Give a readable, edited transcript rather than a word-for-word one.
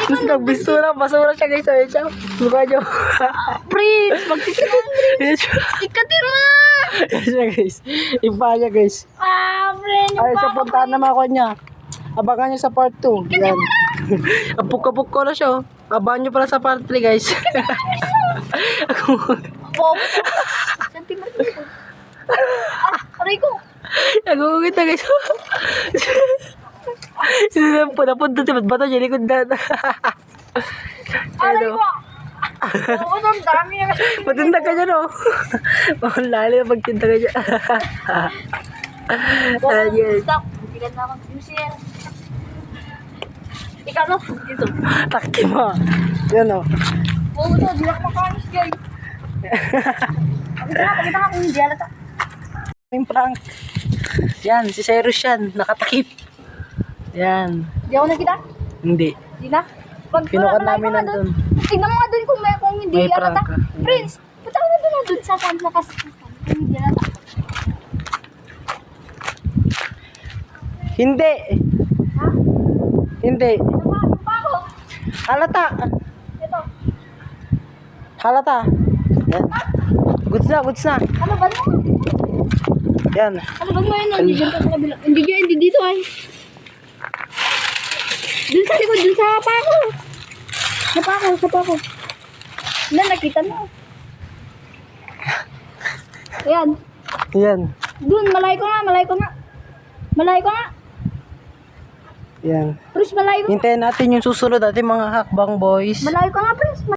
Tapos nagbisura, basura siya guys. Ayun siya. Mukha niyo. Prince, magtitinan. Ayun siya. Ikatin mo. Ayun siya guys. Iba niya guys. Prince. Ay, sa puntahan naman ako niya. Abangan niyo sa part 2. Yan. Apuk-apuk ko na siya. Abangan niyo pala sa part 3 guys. Bobo. Sentimental ko. Aray ko. Nagugugit na guys. Sino po napunta si ba't niya likod na. Aray ko. Oo, ang dami na kasi. Matinda ka dyan oh. Ang lali na pagtinda ka dyan. Ayun. Stop. Bigan na akong sincere. Ikaw no? Dito. Takti mo. Yan oh. Oo, ito. Di ako makanis guys. Pakita ka kung hindi alata. Yung prank. Yan, si Cyrus yan. Nakatakip. Yan. Di ako nakita? Hindi. Di na? Pag Kinukat namin nandun. Tignan mo nga dun kung hindi May alata. prank ka. Prince, punta ka na dun sa lakas. Kung hindi alata. Hindi. Ha? Hindi. Ano pa ako? Halata. Ito. Halata. Yan. Goods na, goods na. Ano ba naman? Yan. Ano ba naman yun? Hindi dyan ka sa kabila. Hindi dyan, hindi dito ay. Dun sa likod, dun sa pako. Sa pako. Na, nakita mo. Ayan. Yan. Dun, malay ko nga. Yan. Prince, malay ko. Hintayin natin yung susunod natin mga hakbang boys. Malay ko nga, Prince.